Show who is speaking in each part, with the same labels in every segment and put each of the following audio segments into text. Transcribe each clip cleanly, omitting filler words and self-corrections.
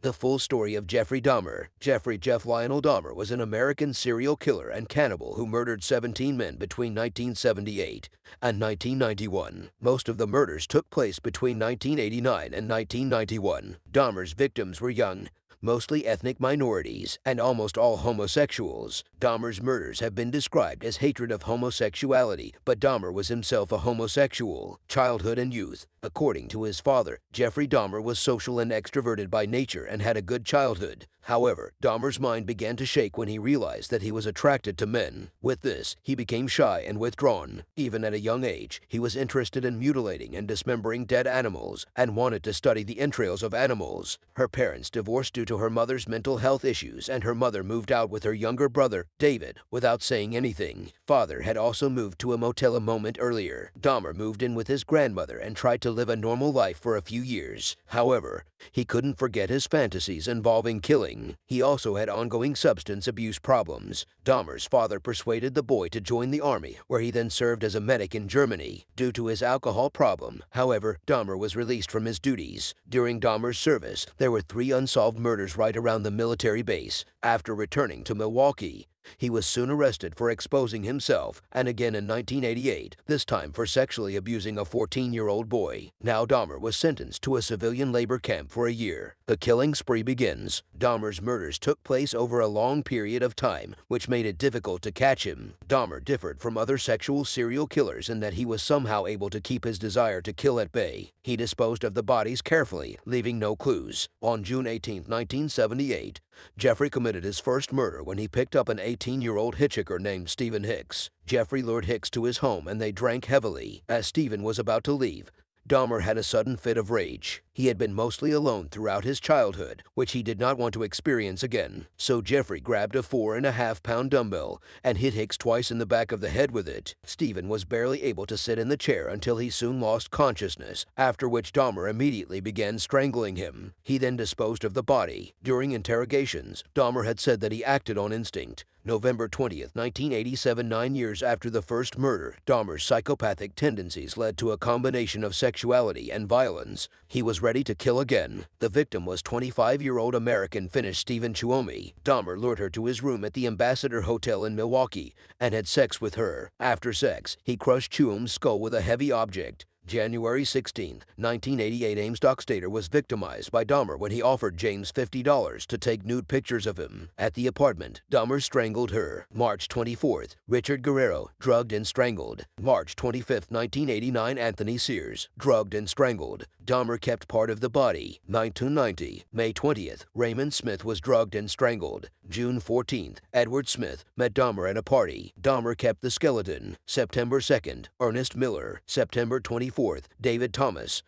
Speaker 1: The full story of Jeffrey Dahmer. Jeffrey Jeff Lionel Dahmer was an American serial killer and cannibal who murdered 17 men between 1978 and 1991. Most of the murders took place between 1989 and 1991. Dahmer's victims were young, mostly ethnic minorities, and almost all homosexuals. Dahmer's murders have been described as hatred of homosexuality, but Dahmer was himself a homosexual. Childhood and youth. According to his father, Jeffrey Dahmer was social and extroverted by nature and had a good childhood. However, Dahmer's mind began to shake when he realized that he was attracted to men. With this, he became shy and withdrawn. Even at a young age, he was interested in mutilating and dismembering dead animals and wanted to study the entrails of animals. Her parents divorced due to her mother's mental health issues, and her mother moved out with her younger brother, David, without saying anything. Father had also moved to a motel a moment earlier. Dahmer moved in with his grandmother and tried to live a normal life for a few years. However, he couldn't forget his fantasies involving killing. He also had ongoing substance abuse problems. Dahmer's father persuaded the boy to join the army, where he then served as a medic in Germany. Due to his alcohol problem, however, Dahmer was released from his duties. During Dahmer's service, there were 3 unsolved murders right around the military base. After returning to Milwaukee, he was soon arrested for exposing himself, and again in 1988, this time for sexually abusing a 14-year-old boy. Now Dahmer was sentenced to a civilian labor camp for a year. The killing spree begins. Dahmer's murders took place over a long period of time, which made it difficult to catch him. Dahmer differed from other sexual serial killers in that he was somehow able to keep his desire to kill at bay. He disposed of the bodies carefully, leaving no clues. On June 18, 1978, Jeffrey committed his first murder when he picked up an 18-year-old hitchhiker named Stephen Hicks. Jeffrey lured Hicks to his home and they drank heavily. As Stephen was about to leave, Dahmer had a sudden fit of rage. He had been mostly alone throughout his childhood, which he did not want to experience again. So Jeffrey grabbed a 4.5-pound dumbbell and hit Hicks twice in the back of the head with it. Stephen was barely able to sit in the chair until he soon lost consciousness, after which Dahmer immediately began strangling him. He then disposed of the body. During interrogations, Dahmer had said that he acted on instinct. November 20th, 1987, 9 years after the first murder, Dahmer's psychopathic tendencies led to a combination of sexuality and violence. He was ready to kill again. The victim was 25-year-old American Finnish Stephen Suomi. Dahmer lured her to his room at the Ambassador Hotel in Milwaukee and had sex with her. After sex, he crushed Suomi's skull with a heavy object. January 16, 1988, Ames Dockstader was victimized by Dahmer when he offered James $50 to take nude pictures of him. At the apartment, Dahmer strangled her. March 24, Richard Guerrero, drugged and strangled. March 25, 1989, Anthony Sears, drugged and strangled. Dahmer kept part of the body. 1990, May 20th, Raymond Smith was drugged and strangled. June 14th, Edward Smith met Dahmer at a party. Dahmer kept the skeleton. September 2nd, Ernest Miller. September 24th, David Thomas.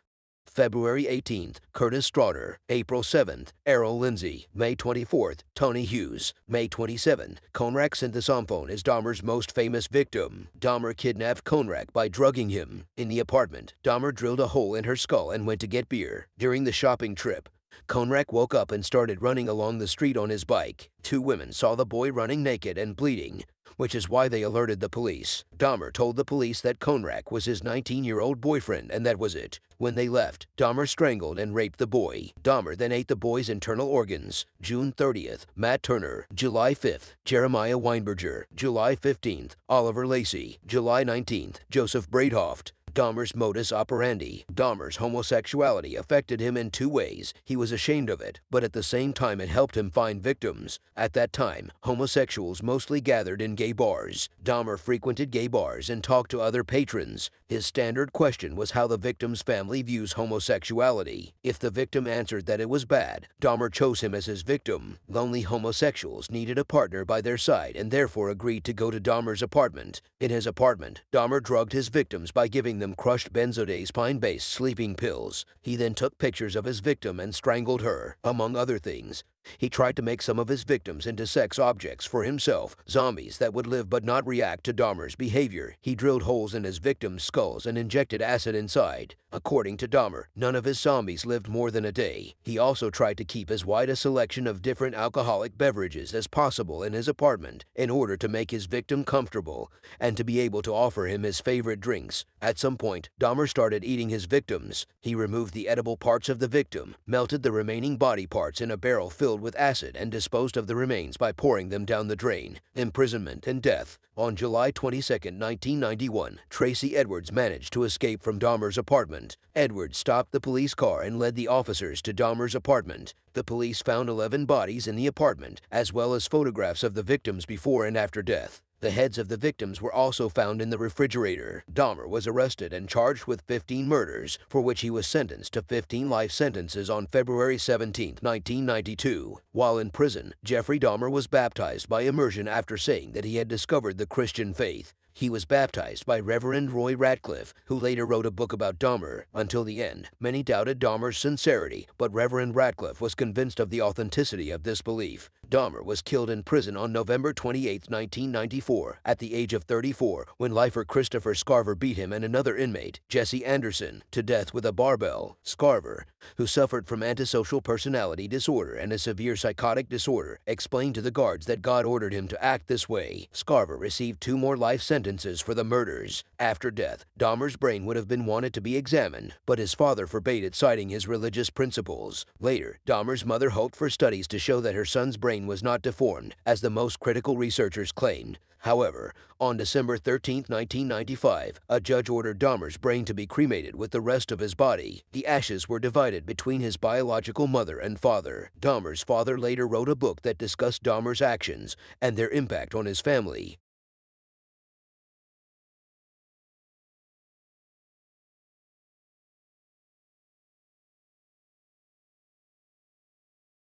Speaker 1: February 18th, Curtis Straughter. April 7th, Errol Lindsay. May 24th, Tony Hughes. May 27th, Konrad Sinthasomphone is Dahmer's most famous victim. Dahmer kidnapped Konrad by drugging him. In the apartment, Dahmer drilled a hole in her skull and went to get beer. During the shopping trip, Konrad woke up and started running along the street on his bike. 2 women saw the boy running naked and bleeding, which is why they alerted the police. Dahmer told the police that Konrad was his 19-year-old boyfriend, and that was it. When they left, Dahmer strangled and raped the boy. Dahmer then ate the boy's internal organs. June 30th, Matt Turner. July 5th, Jeremiah Weinberger. July 15th, Oliver Lacey. July 19th, Joseph Braidhoft. Dahmer's modus operandi. Dahmer's homosexuality affected him in 2 ways. He was ashamed of it, but at the same time it helped him find victims. At that time, homosexuals mostly gathered in gay bars. Dahmer frequented gay bars and talked to other patrons. His standard question was how the victim's family views homosexuality. If the victim answered that it was bad, Dahmer chose him as his victim. Lonely homosexuals needed a partner by their side and therefore agreed to go to Dahmer's apartment. In his apartment, Dahmer drugged his victims by giving them crushed benzodiazepine-based sleeping pills. He then took pictures of his victim and strangled her. Among other things, He tried to make some of his victims into sex objects for himself, zombies that would live but not react to Dahmer's behavior. He drilled holes in his victims' skulls and injected acid inside. According to Dahmer, none of his zombies lived more than a day. He also tried to keep as wide a selection of different alcoholic beverages as possible in his apartment in order to make his victim comfortable and to be able to offer him his favorite drinks. At some point, Dahmer started eating his victims. He removed the edible parts of the victim, melted the remaining body parts in a barrel filled with acid, and disposed of the remains by pouring them down the drain. Imprisonment and death. On July 22, 1991, Tracy Edwards managed to escape from Dahmer's apartment. Edwards stopped the police car and led the officers to Dahmer's apartment. The police found 11 bodies in the apartment, as well as photographs of the victims before and after death. The heads of the victims were also found in the refrigerator. Dahmer was arrested and charged with 15 murders, for which he was sentenced to 15 life sentences on February 17, 1992. While in prison, Jeffrey Dahmer was baptized by immersion after saying that he had discovered the Christian faith. He was baptized by Reverend Roy Ratcliffe, who later wrote a book about Dahmer. Until the end, many doubted Dahmer's sincerity, but Reverend Ratcliffe was convinced of the authenticity of this belief. Dahmer was killed in prison on November 28, 1994, at the age of 34, when lifer Christopher Scarver beat him and another inmate, Jesse Anderson, to death with a barbell. Scarver, who suffered from antisocial personality disorder and a severe psychotic disorder, explained to the guards that God ordered him to act this way. Scarver received 2 more life sentences for the murders. After death, Dahmer's brain would have been wanted to be examined, but his father forbade it, citing his religious principles. Later, Dahmer's mother hoped for studies to show that her son's brain was not deformed, as the most critical researchers claimed. However, on December 13, 1995, a judge ordered Dahmer's brain to be cremated with the rest of his body. The ashes were divided between his biological mother and father. Dahmer's father later wrote a book that discussed Dahmer's actions and their impact on his family.